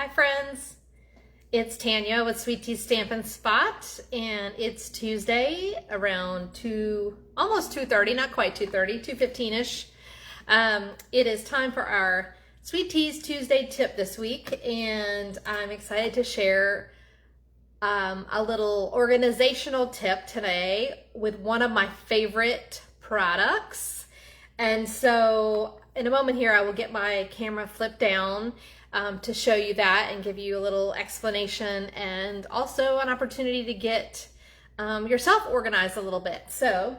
Hi friends, it's Tanya with Sweet Tea Stampin' Spot, and it's Tuesday around almost 2:30, not quite 2:30, 2:15ish. It is time for our Sweet Teas Tuesday tip this week, and I'm excited to share a little organizational tip today with one of my favorite products. And so in a moment here, I will get my camera flipped down to show you that and give you a little explanation, and also an opportunity to get yourself organized a little bit. So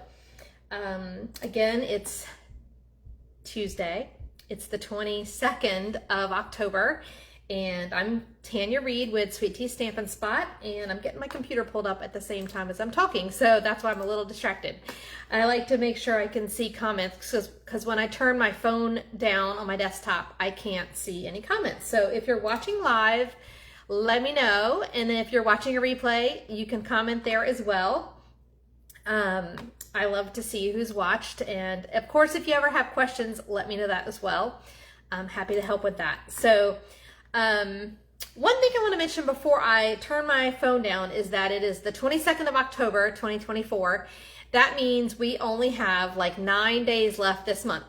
again, it's Tuesday. It's the 22nd of October, and I'm Tanya Reed with Sweet Tea Stampin' Spot, and I'm getting my computer pulled up at the same time as I'm talking, so that's why I'm a little distracted. I like to make sure I can see comments, because when I turn my phone down on my desktop, I can't see any comments. So if you're watching live, let me know, and if you're watching a replay, you can comment there as well. I love to see who's watched, and of course, if you ever have questions, let me know that as well. I'm happy to help with that. So one thing I want to mention before I turn my phone down is that it is the 22nd of October, 2024. That means we only have like 9 days left this month.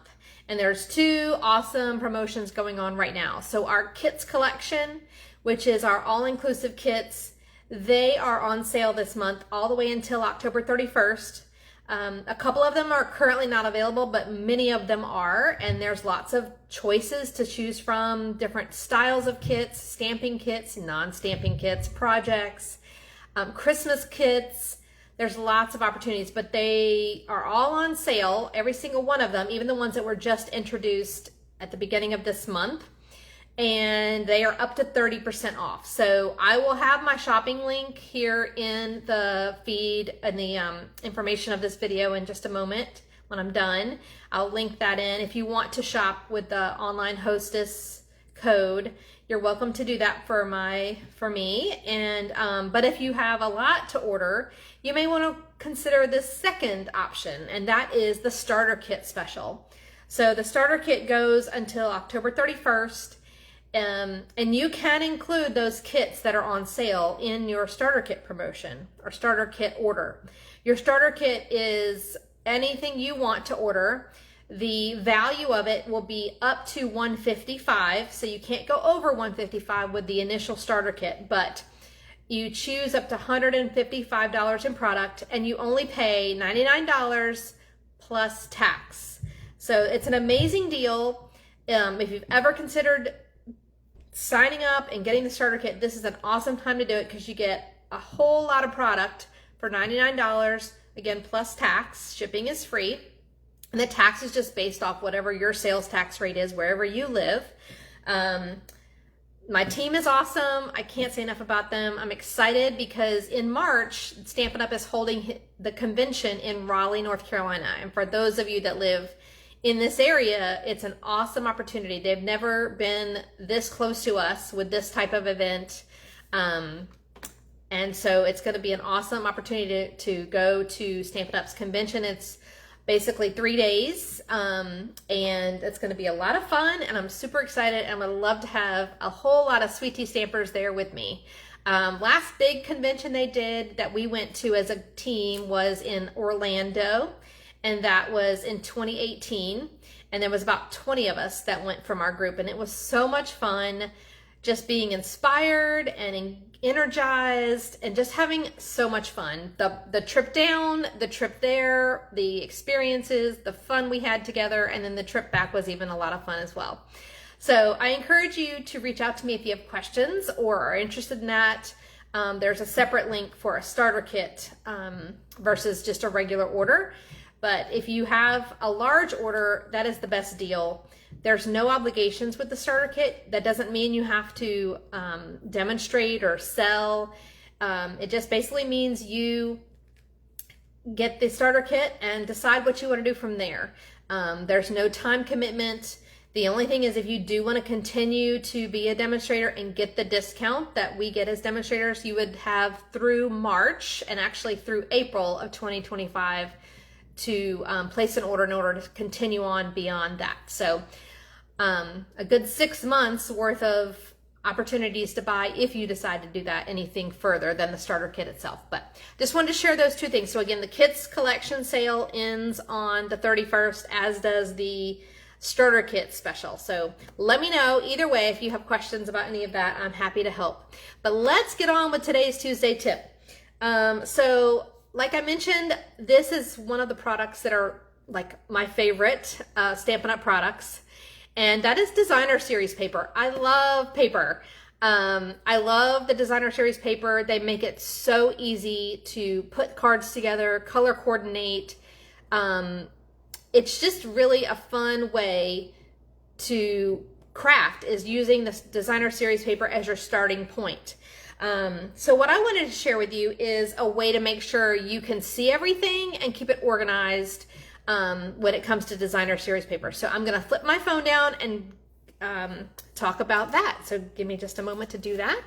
And there's two awesome promotions going on right now. So our kits collection, which is our all-inclusive kits, they are on sale this month all the way until October 31st. A couple of them are currently not available, but many of them are, and there's lots of choices to choose from, different styles of kits, stamping kits, non-stamping kits, projects, Christmas kits. There's lots of opportunities, but they are all on sale, every single one of them, even the ones that were just introduced at the beginning of this month. And they are up to 30% off. So I will have my shopping link here in the feed and the information of this video in just a moment when I'm done. I'll link that in. If you want to shop with the online hostess code, you're welcome to do that for me. And but if you have a lot to order, you may want to consider this second option, and that is the starter kit special. So the starter kit goes until October 31st. And you can include those kits that are on sale in your starter kit promotion or starter kit order. Your starter kit is anything you want to order. The value of it will be up to $155, so you can't go over $155 with the initial starter kit, but you choose up to $155 in product, and you only pay $99 plus tax. So it's an amazing deal. If you've ever considered signing up and getting the starter kit, this is an awesome time to do it, because you get a whole lot of product for $99, again, plus tax. Shipping is free, and the tax is just based off whatever your sales tax rate is wherever you live. My team is awesome. I can't say enough about them. I'm excited because in March, Stampin' Up! Is holding the convention in Raleigh, North Carolina, and for those of you that live in this area, it's an awesome opportunity. They've never been this close to us with this type of event. And so it's going to be an awesome opportunity to go to Stampin' Up's convention. It's basically 3 days, and it's going to be a lot of fun, and I'm super excited, and I would love to have a whole lot of Sweet Tea Stampers there with me. Last big convention they did that we went to as a team was in Orlando, and that was in 2018, and there was about 20 of us that went from our group, and it was so much fun, just being inspired and energized and just having so much fun. The trip down, the trip there, the experiences, the fun we had together, and then the trip back was even a lot of fun as well. So I encourage you to reach out to me if you have questions or are interested in that. There's a separate link for a starter kit versus just a regular order. But if you have a large order, that is the best deal. There's no obligations with the starter kit. That doesn't mean you have to demonstrate or sell. It just basically means you get the starter kit and decide what you want to do from there. There's no time commitment. The only thing is, if you do want to continue to be a demonstrator and get the discount that we get as demonstrators, you would have through March and actually through April of 2025 to place an order in order to continue on beyond that. So a good 6 months worth of opportunities to buy if you decide to do that anything further than the starter kit itself. But just wanted to share those two things. So again, the kits collection sale ends on the 31st, as does the starter kit special. So let me know either way if you have questions about any of that. I'm happy to help. But let's get on with today's Tuesday tip. So like I mentioned, this is one of the products that are like my favorite Stampin' Up! Products. And that is Designer Series paper. I love paper. I love the Designer Series paper. They make it so easy to put cards together, color coordinate. It's just really a fun way to craft, is using this Designer Series paper as your starting point. So what I wanted to share with you is a way to make sure you can see everything and keep it organized when it comes to Designer Series paper. So I'm going to flip my phone down and talk about that. So give me just a moment to do that.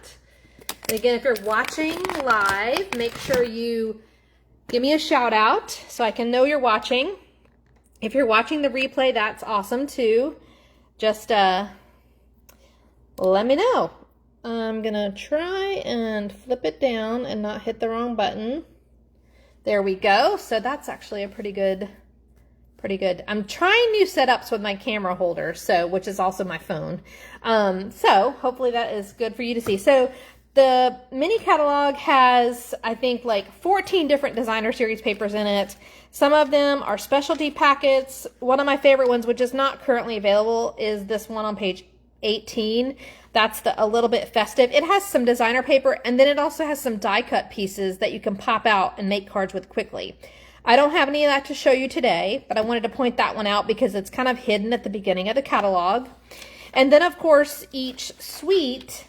And again, if you're watching live, make sure you give me a shout out so I can know you're watching. If you're watching the replay, that's awesome too. Just let me know. I'm going to try and flip it down and not hit the wrong button. There we go. So that's actually a pretty good. I'm trying new setups with my camera holder, which is also my phone. So hopefully that is good for you to see. So the mini catalog has, I think, like 14 different Designer Series papers in it. Some of them are specialty packets. One of my favorite ones, which is not currently available, is this one on page 18. That's a little bit festive. It has some designer paper, and then it also has some die cut pieces that you can pop out and make cards with quickly. I don't have any of that to show you today, but I wanted to point that one out because it's kind of hidden at the beginning of the catalog. And then, of course, each suite,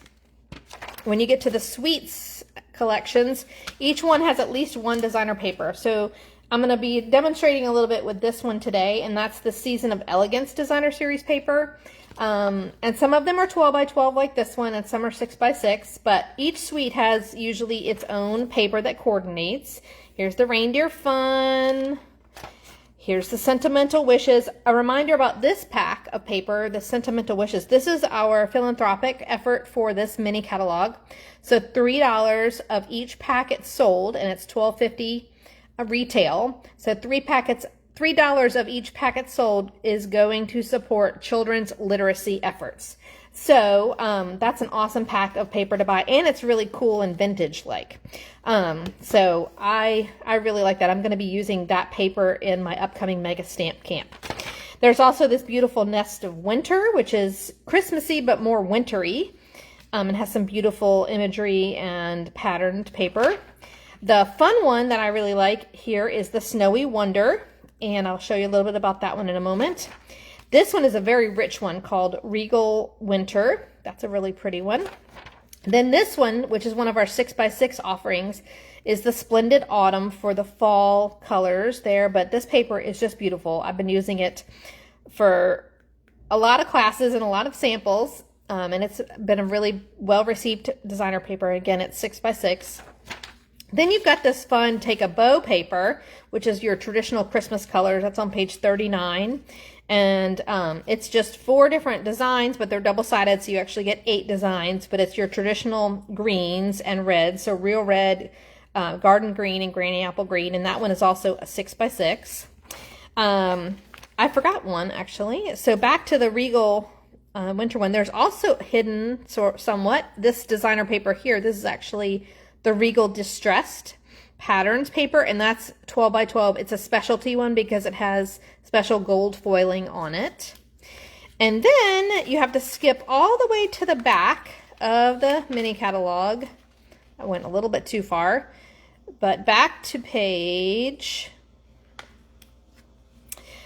when you get to the suites collections, each one has at least one designer paper. So I'm going to be demonstrating a little bit with this one today, and that's the Season of Elegance Designer Series paper. And some of them are 12 by 12 like this one, and some are 6 by 6, but each suite has usually its own paper that coordinates. Here's the Reindeer Fun. Here's the Sentimental Wishes. A reminder about this pack of paper, the Sentimental Wishes. This is our philanthropic effort for this mini catalog. So $3 of each packet sold, and it's $12.50 retail. So $3 of each packet sold is going to support children's literacy efforts. So that's an awesome pack of paper to buy, and it's really cool and vintage-like. So I really like that. I'm going to be using that paper in my upcoming Mega Stamp Camp. There's also this beautiful Nest of Winter, which is Christmassy but more wintry. It has some beautiful imagery and patterned paper. The fun one that I really like here is the Snowy Wonder, and I'll show you a little bit about that one in a moment. This one is a very rich one called Regal Winter. That's a really pretty one. Then this one, which is one of our 6 by 6 offerings, is the Splendid Autumn for the fall colors there. But this paper is just beautiful. I've been using it for a lot of classes and a lot of samples. And it's been a really well-received designer paper. Again, it's 6 by 6. Then you've got this fun Take a Bow paper, which is your traditional Christmas colors. That's on page 39. And it's just 4 different designs, but they're double-sided, so you actually get 8 designs. But it's your traditional greens and reds, so real red, garden green, and granny apple green. And that one is also a 6 by 6. I forgot one, actually. So back to the Regal Winter one. There's also hidden somewhat this designer paper here. This is actually the Regal Distressed Patterns paper, and that's 12 by 12. It's a specialty one because it has special gold foiling on it. And then you have to skip all the way to the back of the mini catalog. I went a little bit too far, but back to page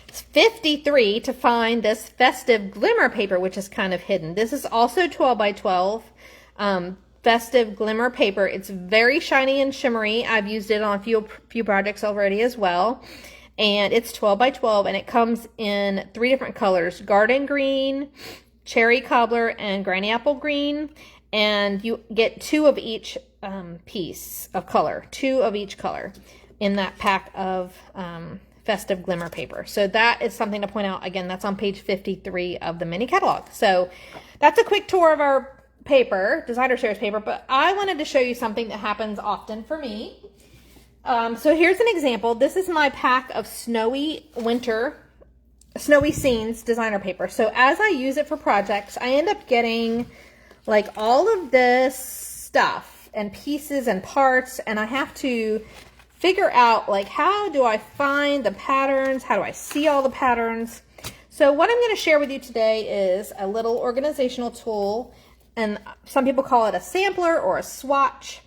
53 to find this Festive Glimmer paper, which is kind of hidden. This is also 12 by 12. Festive Glimmer paper. It's very shiny and shimmery. I've used it on a few projects already as well. And it's 12 by 12, and it comes in 3 different colors: garden green, cherry cobbler, and granny apple green. And you get 2 of each piece of color, 2 of each color in that pack of Festive Glimmer paper. So that is something to point out. Again, that's on page 53 of the mini catalog. So that's a quick tour of our paper, designer series paper, but I wanted to show you something that happens often for me. So here's an example. This is my pack of snowy scenes designer paper. So as I use it for projects, I end up getting like all of this stuff and pieces and parts, and I have to figure out like, how do I find the patterns? How do I see all the patterns? So what I'm going to share with you today is a little organizational tool, and some people call it a sampler or a swatch.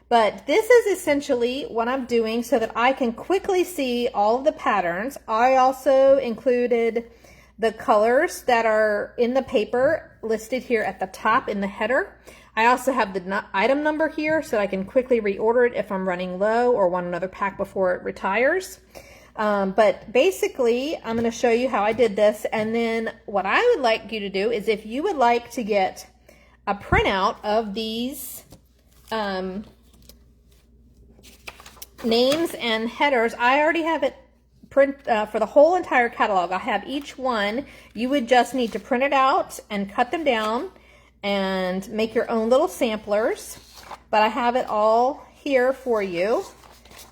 But this is essentially what I'm doing so that I can quickly see all of the patterns. I also included the colors that are in the paper listed here at the top in the header. I also have the item number here so I can quickly reorder it if I'm running low or want another pack before it retires. But basically, I'm going to show you how I did this. And then what I would like you to do is, if you would like to get a printout of these names and headers, I already have it print for the whole entire catalog. I have each one. You would just need to print it out and cut them down and make your own little samplers. But I have it all here for you.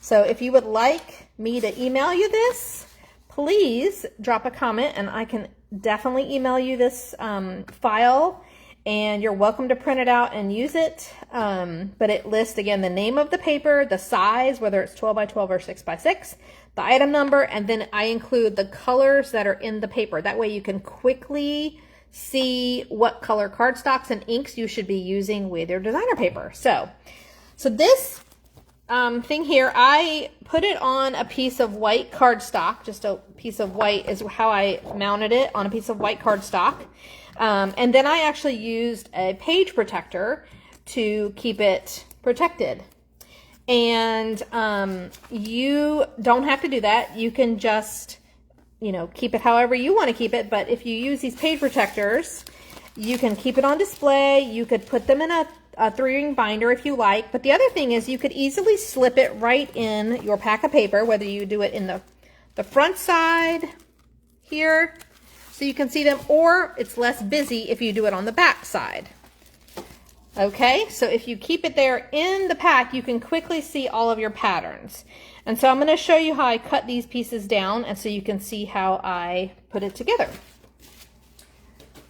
So if you would like me to email you this, please drop a comment and I can definitely email you this file, and you're welcome to print it out and use it. But it lists, again, the name of the paper, the size, whether it's 12 by 12 or 6 by 6, the item number, and then I include the colors that are in the paper. That way you can quickly see what color cardstocks and inks you should be using with your designer paper. So this thing here, I put it on a piece of white cardstock. Just a piece of white is how I mounted it, on a piece of white cardstock. And then I actually used a page protector to keep it protected. And you don't have to do that. You can just, keep it however you want to keep it. But if you use these page protectors, you can keep it on display. You could put them in a 3-ring binder if you like. But the other thing is, you could easily slip it right in your pack of paper, whether you do it in the front side here so you can see them, or it's less busy if you do it on the back side. Okay, so if you keep it there in the pack, you can quickly see all of your patterns. And so I'm going to show you how I cut these pieces down, and so you can see how I put it together.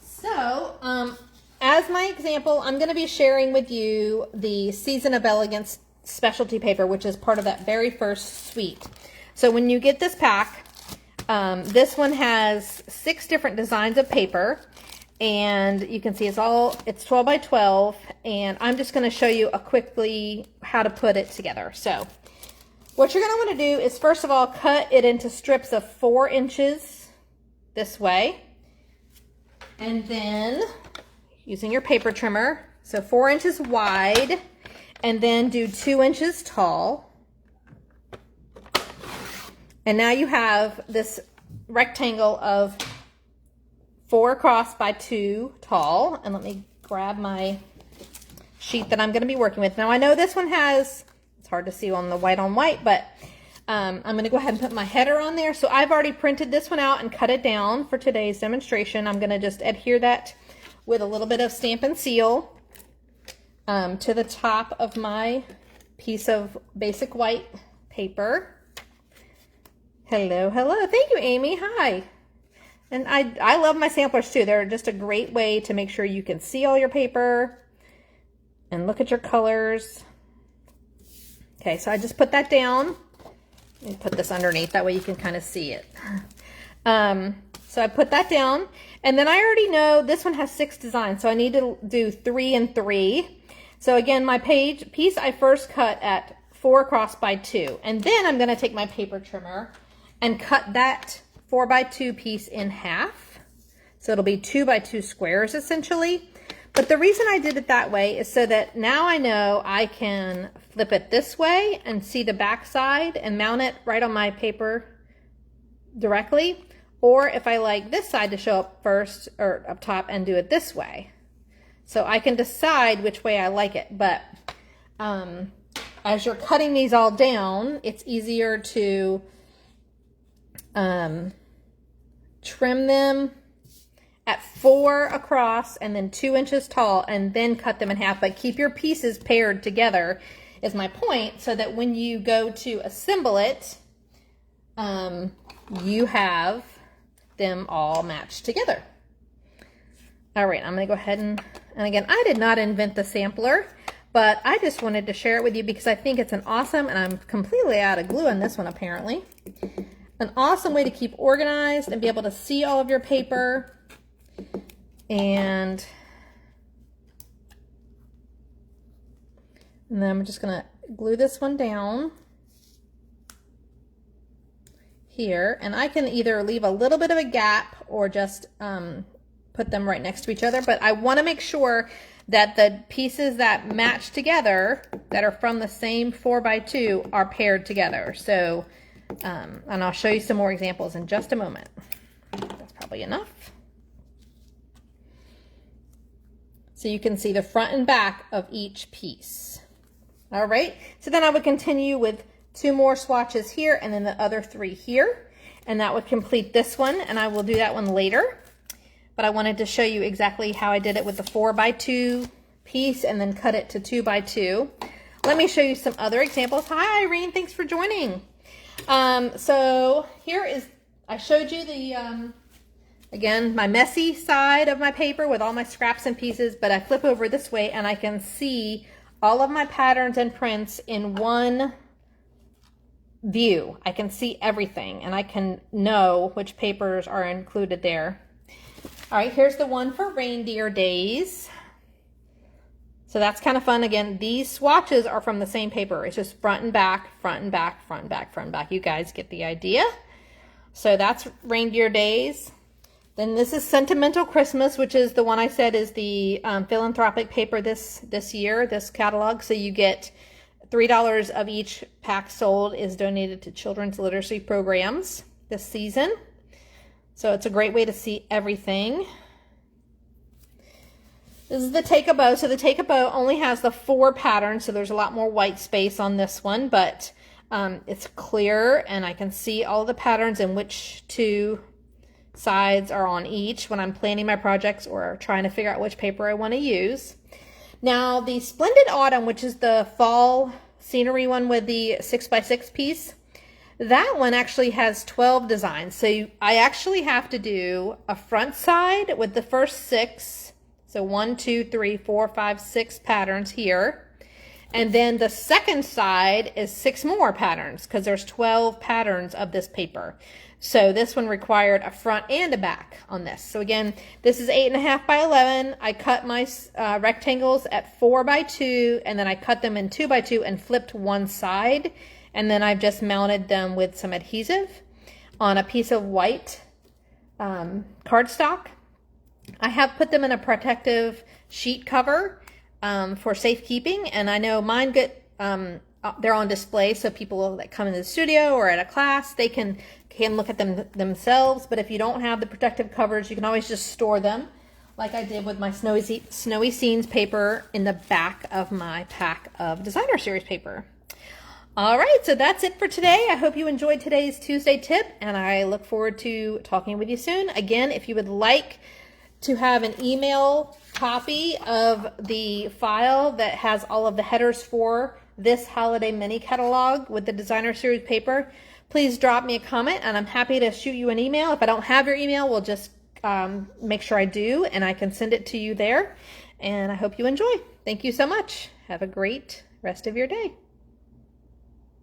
So, as my example, I'm going to be sharing with you the Season of Elegance specialty paper, which is part of that very first suite. So when you get this pack, this one has 6 different designs of paper, and you can see it's 12 by 12, and I'm just going to show you quickly how to put it together. So what you're going to want to do is, first of all, cut it into strips of 4 inches this way, and then using your paper trimmer, so 4 inches wide, and then do 2 inches tall. And now you have this rectangle of 4 across by 2 tall. And let me grab my sheet that I'm going to be working with. Now I know this one has, it's hard to see on the white on white, but I'm going to go ahead and put my header on there. So I've already printed this one out and cut it down for today's demonstration. I'm going to just adhere that with a little bit of Stampin' Seal to the top of my piece of basic white paper. Hello, hello. Thank you, Amy. Hi. And I love my samplers too. They're just a great way to make sure you can see all your paper and look at your colors. Okay, so I just put that down. Let me put this underneath. That way you can kind of see it. So I put that down. And then I already know this one has 6 designs, so I need to do 3 and 3. So again, my piece I first cut at 4 across by 2. And then I'm going to take my paper trimmer and cut that 4 by 2 piece in half. So it'll be 2 by 2 squares essentially. But the reason I did it that way is so that now I know I can flip it this way and see the back side and mount it right on my paper directly. Or if I like this side to show up first or up top, and do it this way. So I can decide which way I like it. But as you're cutting these all down, it's easier to trim them at 4 across and then 2 inches tall, and then cut them in half. But keep your pieces paired together is my point, so that when you go to assemble it, you have them all matched together. All right, I'm gonna go ahead and again, I did not invent the sampler, but I just wanted to share it with you because I think it's an awesome, and I'm completely out of glue on this one apparently, an awesome way to keep organized and be able to see all of your paper. And then I'm just gonna glue this one down here, and I can either leave a little bit of a gap or just put them right next to each other, but I want to make sure that the pieces that match together that are from the same 4x2 are paired together. So and I'll show you some more examples in just a moment. That's probably enough. So you can see the front and back of each piece. All right, so then I would continue with 2 more swatches here and then the other 3 here, and that would complete this one, and I will do that one later. But I wanted to show you exactly how I did it with the 4x2 piece and then cut it to 2x2. Let me show you some other examples. Hi Irene, thanks for joining. So here is, I showed you the, again, my messy side of my paper with all my scraps and pieces, but I flip over this way and I can see all of my patterns and prints in one view. I can see everything and I can know which papers are included there. All right, here's the one for Reindeer Days. So that's kind of fun. Again, these swatches are from the same paper. It's just front and back, front and back, front and back, front and back. You guys get the idea. So that's Reindeer Days. Then this is Sentimental Christmas, which is the one I said is the philanthropic paper this year, this catalog. So you get $3 of each pack sold is donated to children's literacy programs this season. So it's a great way to see everything. This is the Take a Bow. So the Take a Bow only has the 4 patterns, so there's a lot more white space on this one, but it's clear and I can see all the patterns and which 2 sides are on each when I'm planning my projects or trying to figure out which paper I want to use. Now the Splendid Autumn, which is the fall scenery one with the 6x6 piece, that one actually has 12 designs. So I actually have to do a front side with the first 6. So 1, 2, 3, 4, 5, 6 patterns here. And then the second side is 6 more patterns because there's 12 patterns of this paper. So this one required a front and a back on this. So again, this is 8.5 by 11. I cut my rectangles at 4x2 and then I cut them in 2x2 and flipped one side. And then I've just mounted them with some adhesive on a piece of white cardstock. I have put them in a protective sheet cover for safekeeping, and I know mine get they're on display, so people that come into the studio or at a class, they can look at them themselves. But if you don't have the protective covers, you can always just store them, like I did with my Snowy Scenes paper in the back of my pack of Designer Series paper. All right, so that's it for today. I hope you enjoyed today's Tuesday tip, and I look forward to talking with you soon. Again, if you would like to have an email copy of the file that has all of the headers for this holiday mini catalog with the Designer Series paper, please drop me a comment and I'm happy to shoot you an email. If I don't have your email, we'll just make sure I do and I can send it to you there. And I hope you enjoy. Thank you so much. Have a great rest of your day.